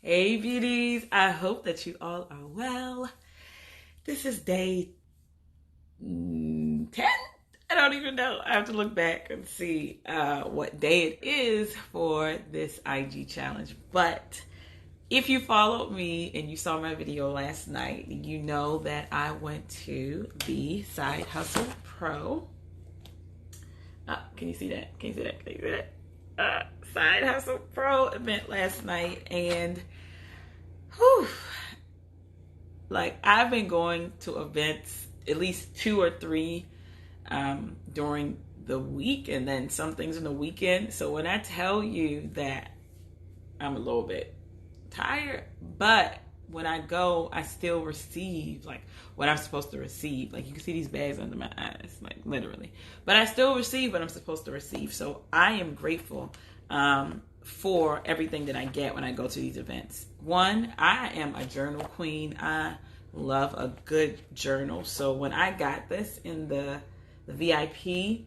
Hey beauties, I hope that you all are well. This is day 10. I don't even know. I have to look back and see what day it is for this IG challenge. But if you followed me and you saw my video last night, you know that I went to the Side Hustle Pro. Can you see that? Can you see that? Can you see that? Side Hustle Pro event last night, and whew, like I've been going to events at least two or three during the week, and then some things in the weekend. So when I tell you that I'm a little bit tired, but when I go, I still receive like what I'm supposed to receive. Like you can see these bags under my eyes, like literally. But I still receive what I'm supposed to receive. So I am grateful for everything that I get when I go to these events. One, I am a journal queen. I love a good journal. So when I got this in the VIP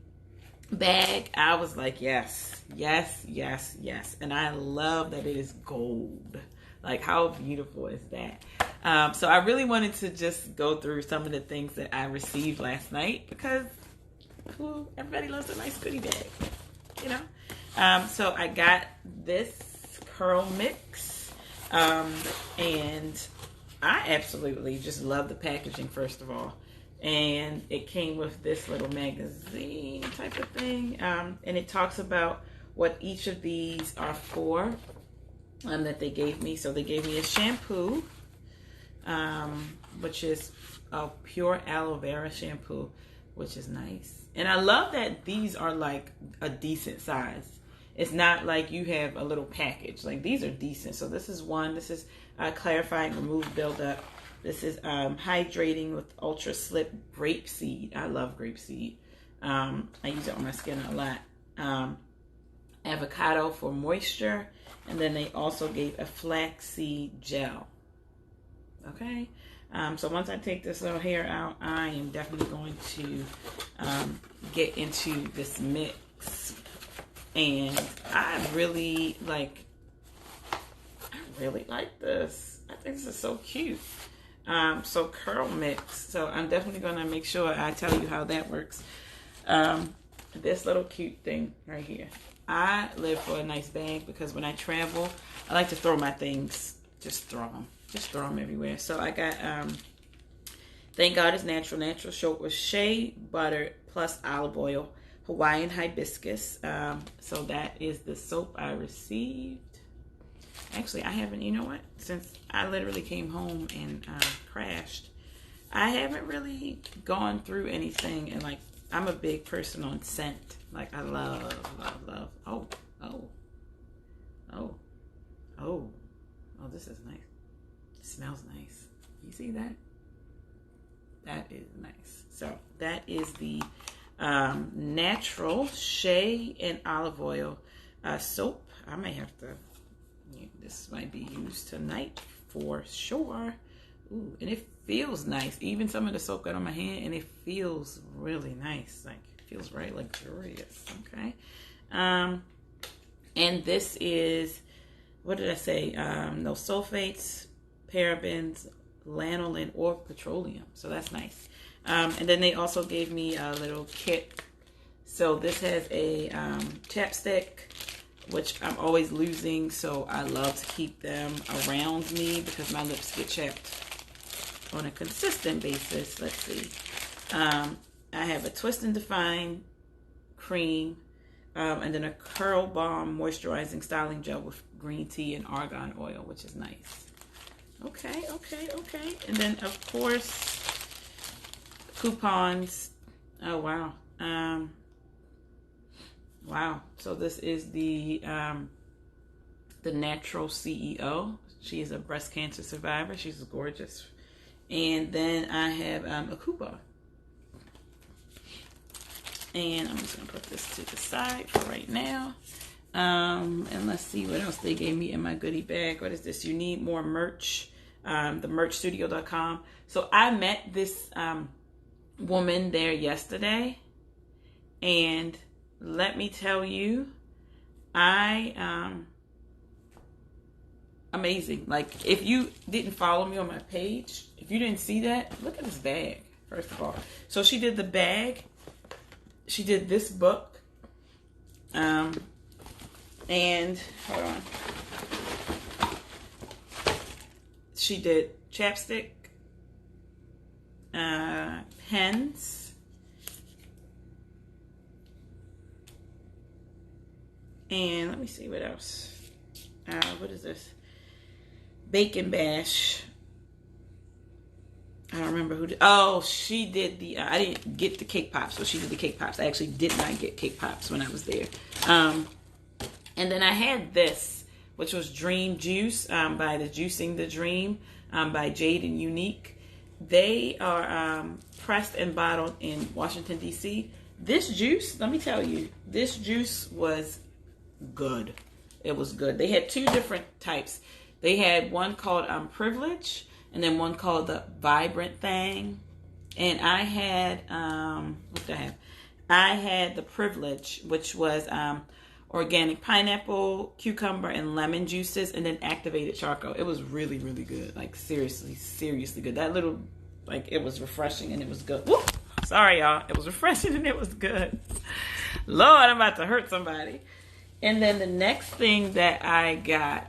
bag, I was like, yes, yes, yes, yes. And I love that it is gold. Like, how beautiful is that? So I really wanted to just go through some of the things that I received last night because everybody loves a nice goodie bag, you know? So I got this curl mix, and I absolutely just love the packaging, first of all. And it came with this little magazine type of thing. And it talks about what each of these are for that they gave me. So they gave me a shampoo, which is a pure aloe vera shampoo, which is nice. And I love that these are like a decent size. It's not like you have a little package. Like these are decent. So this is one. This is clarifying, remove buildup. This is hydrating with ultra slip grapeseed. I love grapeseed. I use it on my skin a lot. Avocado for moisture. And then they also gave a flaxseed gel. Okay. So once I take this little hair out, I am definitely going to get into this mix. And I really like this. I think this is so cute. So curl mix. So I'm definitely going to make sure I tell you how that works. This little cute thing right here. I live for a nice bag because when I travel, I like to throw my things. Just throw them everywhere. So I got, Thank God It's Natural. Natural soap with shea butter plus olive oil. Hawaiian hibiscus. So that is the soap I received. Actually, I haven't, you know what? Since I literally came home and crashed, I haven't really gone through anything. And like, I'm a big person on scent. Like, I love. Oh, this is nice. It smells nice. You see that? That is nice. So that is the natural shea and olive oil soap. I may have to, this might be used tonight for sure. Ooh, and it feels nice. Even some of the soap got on my hand and it feels really nice. Like, it feels very luxurious. Okay. And this is, what did I say? No sulfates, parabens, lanolin, or petroleum. So that's nice. And then they also gave me a little kit. So this has a chapstick, which I'm always losing. So I love to keep them around me because my lips get chapped on a consistent basis. Let's see. I have a Twist and Define cream, and then a Curl Balm moisturizing styling gel with green tea and argan oil, which is nice. Okay. And then, of course, coupons. Oh, wow. Wow. So this is the Natural CEO. She is a breast cancer survivor. She's gorgeous. And then I have a coupon. And I'm just going to put this to the side for right now. And let's see what else they gave me in my goodie bag. What is this? You need more merch. The merchstudio.com. So I met this woman there yesterday. And let me tell you, I amazing. Like, if you didn't follow me on my page, if you didn't see that, look at this bag, first of all. So she did the bag. She did this book. And, hold on. She did chapstick, pens, and let me see what else. What is this? Bacon Bash. I don't remember who did. Oh, she did the. I didn't get the cake pops, so she did the cake pops. I actually did not get cake pops when I was there. And then I had this, which was Dream Juice by the Juicing the Dream by Jade and Unique. They are pressed and bottled in Washington, D.C. This juice, let me tell you, this juice was good. It was good. They had two different types. They had one called Privilege, and then one called the Vibrant Thing. And I had, what did I have? I had the Privilege, which was organic pineapple, cucumber, and lemon juices, and then activated charcoal. It was really, really good. Like, seriously, seriously good. That little, like, it was refreshing and it was good. Woo! Sorry, y'all. It was refreshing and it was good. Lord, I'm about to hurt somebody. And then the next thing that I got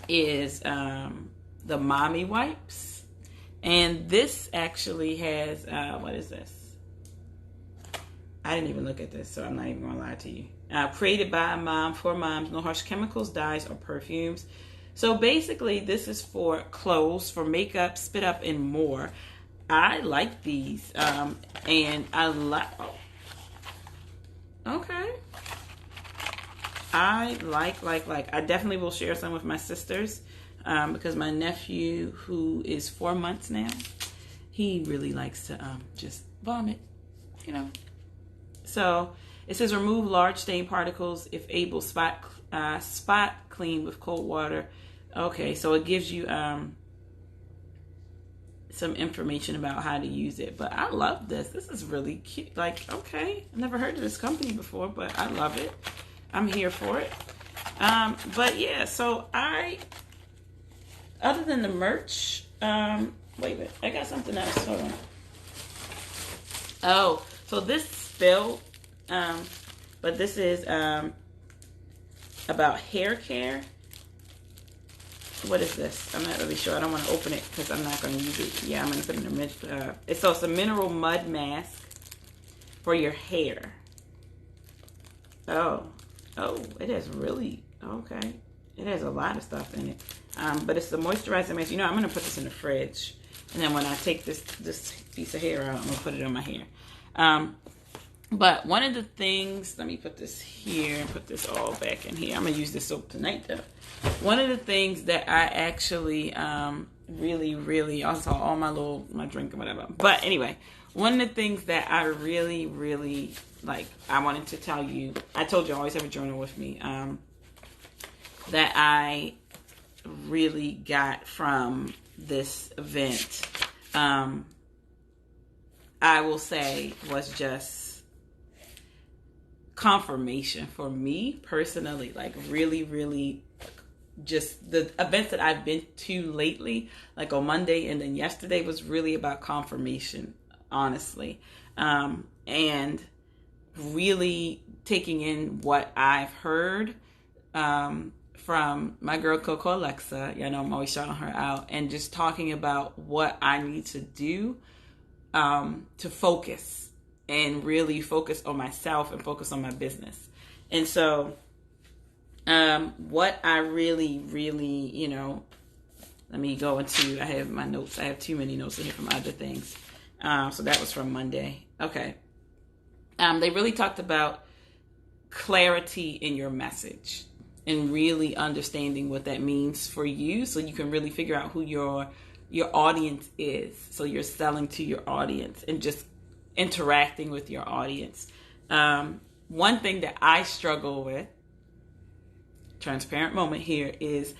is the Mommy Wipes. And this actually has, what is this? I didn't even look at this, so I'm not even going to lie to you. Created by a mom, for moms, no harsh chemicals, dyes, or perfumes. So basically, this is for clothes, for makeup, spit up, and more. I like these, and I like. Oh. Okay. I like. I definitely will share some with my sisters, because my nephew, who is 4 months now, he really likes to just vomit, you know. So it says remove large stain particles if able, spot clean with cold water. Okay, so it gives you some information about how to use it. But I love this. This is really cute. Like, okay, I've never heard of this company before, but I love it. I'm here for it. But yeah, so other than the merch, wait a minute, I got something else. Hold on. Oh, so this spilled, but this is about hair care. What is this? I'm not really sure. I don't want to open it because I'm not going to use it. Yeah, I'm going to put it in the it's a mineral mud mask for your hair. Oh, it has really, okay. It has a lot of stuff in it. But it's the moisturizing mask. You know, I'm going to put this in the fridge. And then when I take this piece of hair out, I'm going to put it on my hair. But one of the things, let me put this here and put this all back in here. I'm going to use this soap tonight, though. One of the things that I actually really, also all my drink and whatever. But anyway, one of the things that I really like, I wanted to tell you, I told you I always have a journal with me, that I really got from this event, I will say was just confirmation for me personally, like really just the events that I've been to lately, like on Monday and then yesterday, was really about confirmation, honestly. And really taking in what I've heard from my girl Coco Alexa. You know, I'm always shouting her out, and just talking about what I need to do to focus and really focus on myself and focus on my business. And so what I really, you know, let me go into, I have my notes. I have too many notes in here from other things. So that was from Monday. Okay. They really talked about clarity in your message and really understanding what that means for you, so you can really figure out who your audience is. So you're selling to your audience and just interacting with your audience. One thing that I struggle with, transparent moment here, is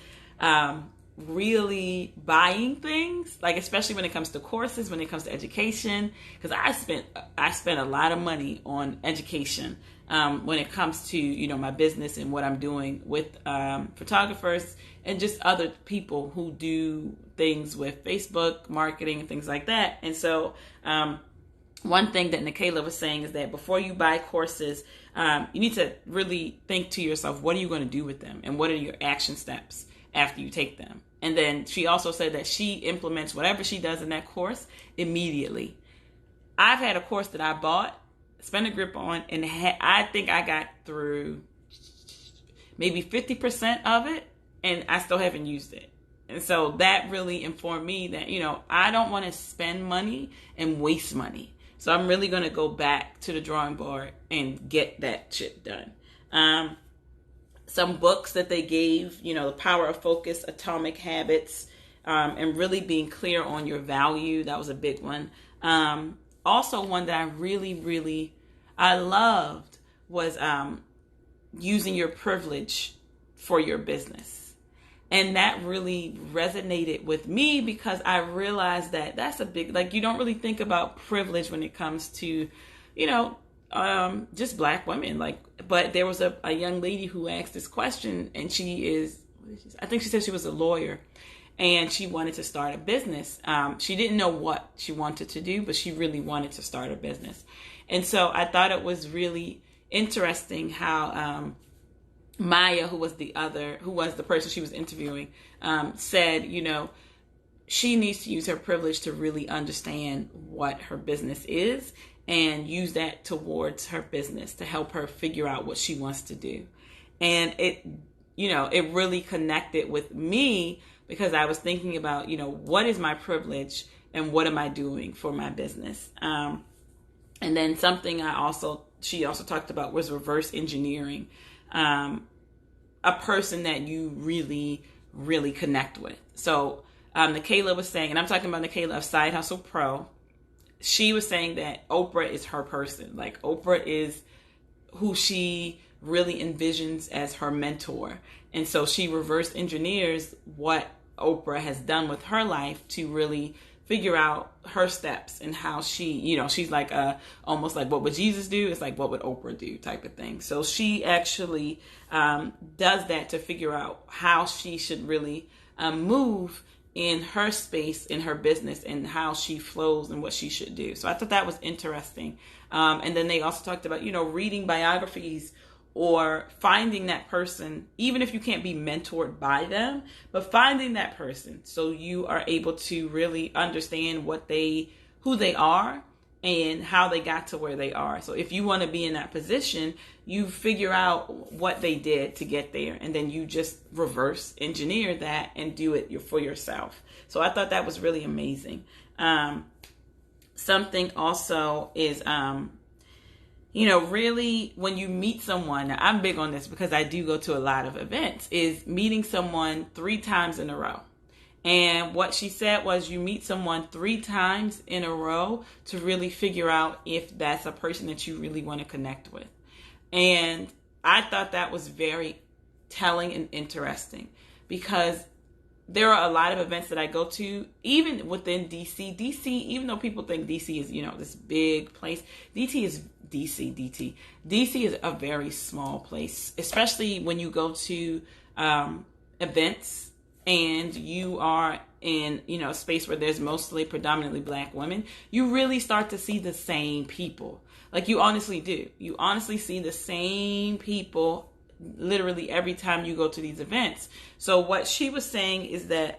really buying things, like especially when it comes to courses, when it comes to education, because I spent a lot of money on education, when it comes to, my business and what I'm doing with photographers and just other people who do things with Facebook marketing and things like that. And so one thing that Nikayla was saying is that before you buy courses, you need to really think to yourself, what are you going to do with them? And what are your action steps after you take them? And then she also said that she implements whatever she does in that course immediately. I've had a course that I bought, spent a grip on, and I think I got through maybe 50% of it, and I still haven't used it. And so that really informed me that, I don't want to spend money and waste money. So I'm really going to go back to the drawing board and get that shit done. Some books that they gave, The Power of Focus, Atomic Habits, and really being clear on your value. That was a big one. Also, one that I really loved was using your privilege for your business. And that really resonated with me because I realized that that's a big, you don't really think about privilege when it comes to, just Black women. But there was a young lady who asked this question, and I think she said she was a lawyer, and she wanted to start a business. She didn't know what she wanted to do, but she really wanted to start a business. And so I thought it was really interesting how Maya, who was the person she was interviewing, said, she needs to use her privilege to really understand what her business is and use that towards her business to help her figure out what she wants to do. And it really connected with me because I was thinking about, what is my privilege and what am I doing for my business? And then something she also talked about was reverse engineering. A person that you really, really connect with. So Nikayla was saying, and I'm talking about Nikayla of Side Hustle Pro, she was saying that Oprah is her person. Oprah is who she really envisions as her mentor. And so she reverse engineers what Oprah has done with her life to really figure out her steps and how she, she's almost like what would Jesus do? It's like what would Oprah do type of thing. So she actually does that to figure out how she should really move in her space, in her business, and how she flows and what she should do. So I thought that was interesting. And then they also talked about, reading biographies or finding that person, even if you can't be mentored by them, but finding that person so you are able to really understand who they are and how they got to where they are. So if you want to be in that position, you figure out what they did to get there, and then you just reverse engineer that and do it for yourself. So I thought that was really amazing. Something also is, really when you meet someone, now I'm big on this because I do go to a lot of events, is meeting someone 3 times in a row. And what she said was you meet someone 3 times in a row to really figure out if that's a person that you really want to connect with. And I thought that was very telling and interesting because there are a lot of events that I go to, even within DC. DC, even though people think DC is, this big place, DC is a very small place, especially when you go to events and you are in, a space where there's mostly predominantly Black women. You really start to see the same people. You honestly do. You honestly see the same people literally every time you go to these events. So what she was saying is that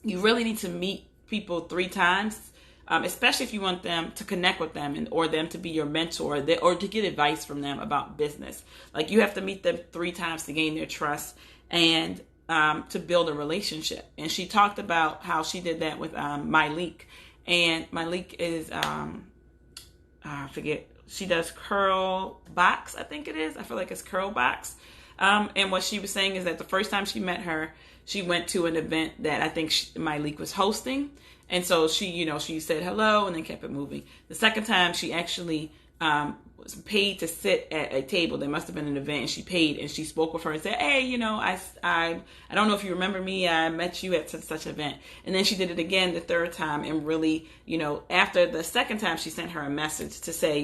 you really need to meet people 3 times, especially if you want them to connect with them or them to be your mentor or to get advice from them about business. You have to meet them 3 times to gain their trust and to build a relationship. And she talked about how she did that with Myleik. And Myleik is, I forget, she does Curl Box, I think it is. I feel like it's Curl Box. And what she was saying is that the first time she met her, she went to an event that I think Myleik was hosting. And so she, she said hello and then kept it moving. The second time she actually was paid to sit at a table. There must have been an event and she paid, and she spoke with her and said, hey, I don't know if you remember me. I met you at such event. And then she did it again the third time, and really, after the second time she sent her a message to say,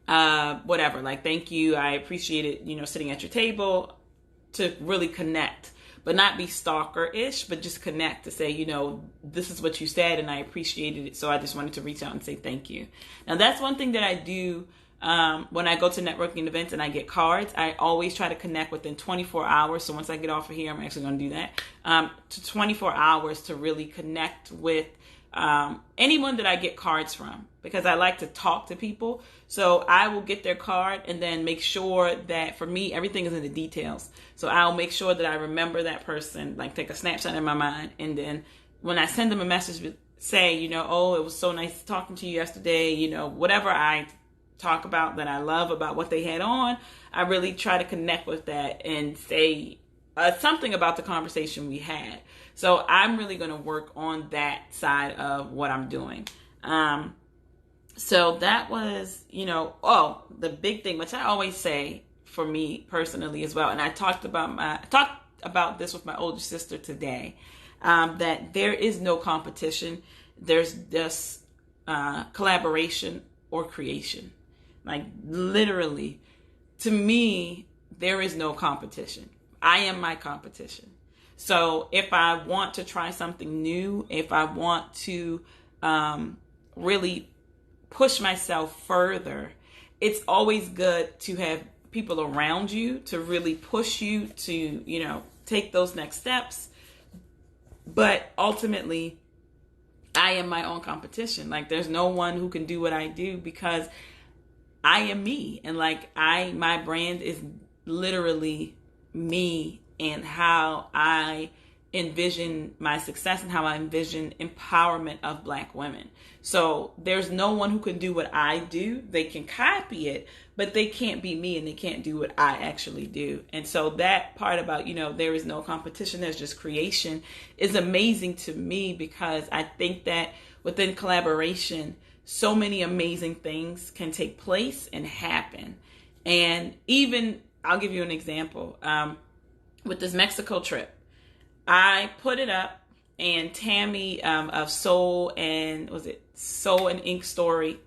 whatever, like, thank you, I appreciate it, you know, sitting at your table, to really connect, but not be stalker-ish, but just connect to say, you know, this is what you said and I appreciated it, so I just wanted to reach out and say thank you. Now, that's one thing that I do when I go to networking events and I get cards. I always try to connect within 24 hours. So once I get off of here, I'm actually going to do that, to 24 hours to really connect with anyone that I get cards from, because I like to talk to people. So I will get their card and then make sure that, for me, everything is in the details. So I'll make sure that I remember that person, like take a snapshot in my mind. And then when I send them a message, say, you know, oh, it was so nice talking to you yesterday, you know, whatever I talk about that I love about what they had on, I really try to connect with that and say something about the conversation we had. So I'm really going to work on that side of what I'm doing. So that was, you know, the big thing, which I always say for me personally as well. And I talked about this with my older sister today, that there is no competition. There's just collaboration or creation. Like, literally, to me, there is no competition. I am my competition. So if I want to try something new, if I want to really push myself further, it's always good to have people around you to really push you to, you know, take those next steps. But ultimately, I am my own competition. Like, there's no one who can do what I do, because I am me. And like, my brand is literally me, and how I envision my success and how I envision empowerment of Black women. So there's no one who can do what I do. They can copy it, but they can't be me, and they can't do what I actually do. And so that part about, you know, there is no competition, there's just creation, is amazing to me, because I think that within collaboration, so many amazing things can take place and happen. And even, I'll give you an example. With this Mexico trip, I put it up, and Tammy of Soul and Ink Story,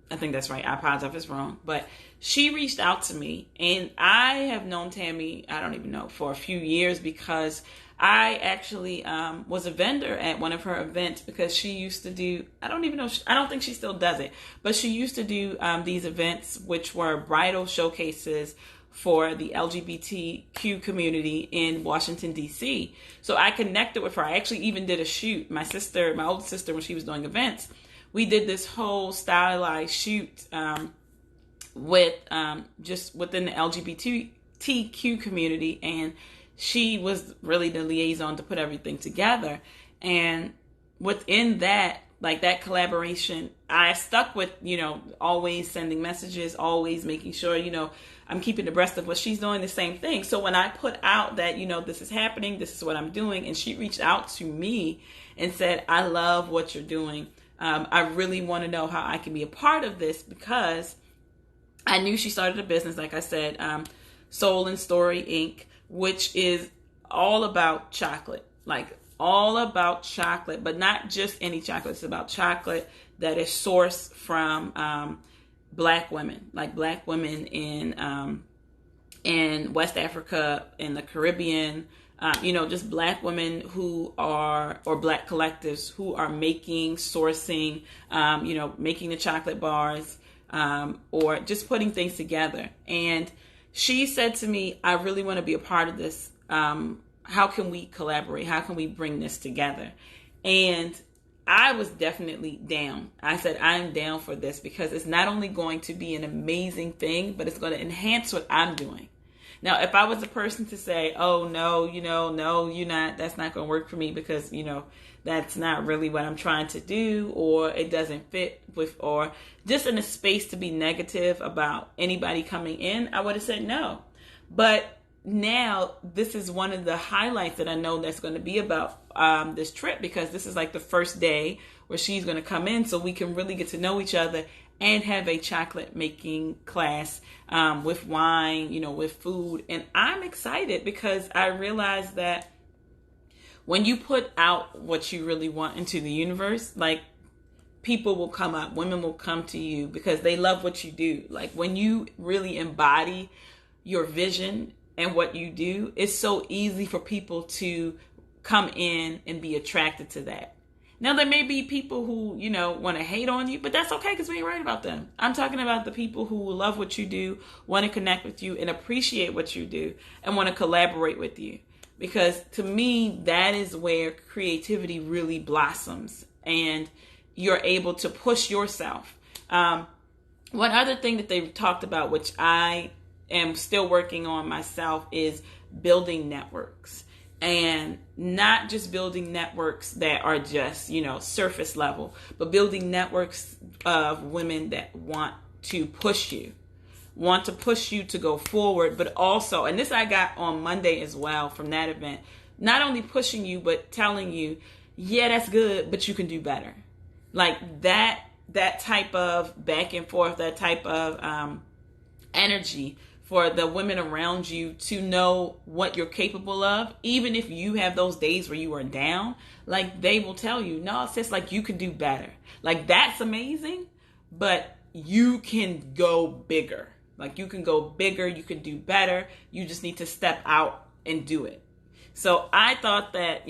I think that's right, I apologize if it's wrong, but she reached out to me, and I have known Tammy, I don't even know, for a few years, because I actually was a vendor at one of her events, because she used to do, I don't think she still does it, but she used to do these events, which were bridal showcases for the LGBTQ community in Washington, D.C. So I connected with her. I actually even did a shoot. My older sister, when she was doing events, we did this whole stylized shoot with just within the LGBTQ community, and she was really the liaison to put everything together. And within that, like that collaboration, I stuck with, you know, always sending messages, always making sure, you know, I'm keeping abreast of what she's doing, the same thing. So when I put out that, you know, this is happening, this is what I'm doing, and she reached out to me and said, I love what you're doing. I really want to know how I can be a part of this, because I knew she started a business, like I said, Soul and Story Inc., which is all about chocolate, like all about chocolate, but not just any chocolate. It's about chocolate that is sourced from Black women, like Black women in West Africa, in the Caribbean, you know, just Black women who are, or Black collectives who are making, sourcing, you know, making the chocolate bars, or just putting things together. And she said to me, I really want to be a part of this. How can we collaborate? How can we bring this together? And I was definitely down. I said, I'm down for this, because it's not only going to be an amazing thing, but it's going to enhance what I'm doing. Now, if I was the person to say, oh, no, you know, no, you're not, that's not going to work for me, because, you know, that's not really what I'm trying to do, or it doesn't fit with, or just in a space to be negative about anybody coming in, I would have said no. But now this is one of the highlights that I know that's going to be about this trip, because this is like the first day where she's going to come in, so we can really get to know each other and have a chocolate making class with wine, you know, with food. And I'm excited, because I realize that when you put out what you really want into the universe, like, people will come up, women will come to you because they love what you do. Like when you really embody your vision and what you do, it's so easy for people to come in and be attracted to that. Now, there may be people who, want to hate on you, but that's okay because we ain't worried about them. I'm talking about the people who love what you do, want to connect with you and appreciate what you do and want to collaborate with you. Because to me, that is where creativity really blossoms and you're able to push yourself. One other thing that they've talked about, which I am still working on myself, is building networks. And not just building networks that are just, surface level, but building networks of women that want to push you to go forward, but also, and this I got on Monday as well from that event, not only pushing you, but telling you, yeah, that's good, but you can do better. Like that type of back and forth, that type of energy for the women around you to know what you're capable of, even if you have those days where you are down, like they will tell you, no, sis, like you can do better. Like that's amazing, but you can go bigger. Like you can go bigger, you can do better. You just need to step out and do it. So I thought that,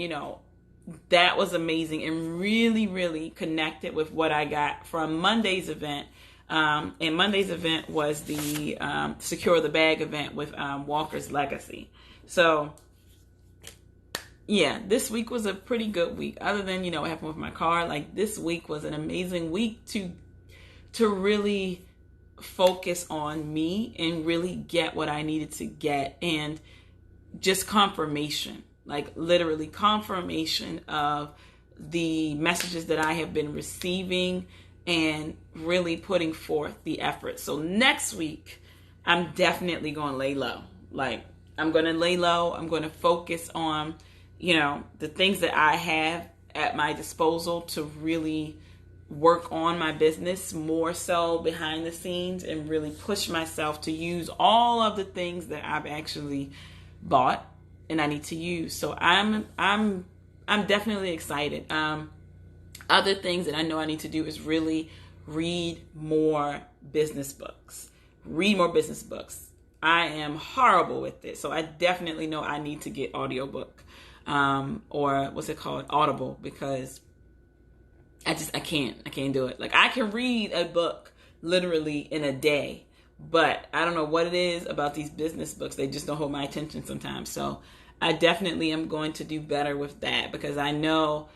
that was amazing and really, really connected with what I got from Monday's event. And Monday's event was the Secure the Bag event with Walker's Legacy. So, yeah, this week was a pretty good week. Other than, what happened with my car, like this week was an amazing week to really focus on me and really get what I needed to get. And just confirmation, like literally confirmation of the messages that I have been receiving and really putting forth the effort. So next week, I'm definitely going to lay low. Like I'm going to lay low. I'm going to focus on, the things that I have at my disposal to really work on my business more so behind the scenes and really push myself to use all of the things that I've actually bought and I need to use. So I'm definitely excited. Other things that I know I need to do is really read more business books. I am horrible with it. So I definitely know I need to get audiobook or what's it called? Audible, because I can't do it. Like I can read a book literally in a day, but I don't know what it is about these business books. They just don't hold my attention sometimes. So I definitely am going to do better with that because I know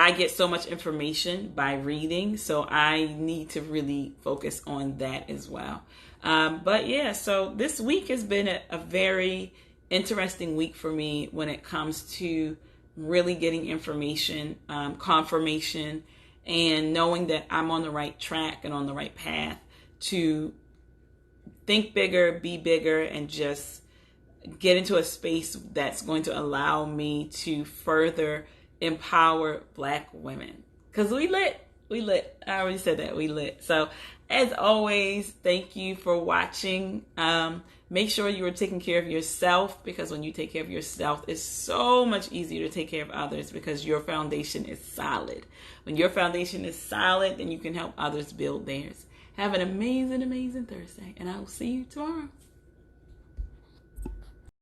I get so much information by reading, so I need to really focus on that as well. But yeah, so this week has been a very interesting week for me when it comes to really getting information, confirmation, and knowing that I'm on the right track and on the right path to think bigger, be bigger, and just get into a space that's going to allow me to further empower Black women. Because we lit. I already said that. We lit. So as always, thank you for watching. Make sure you are taking care of yourself, because when you take care of yourself, it's so much easier to take care of others because your foundation is solid. When your foundation is solid, then you can help others build theirs. Have an amazing, amazing Thursday, and I will see you tomorrow.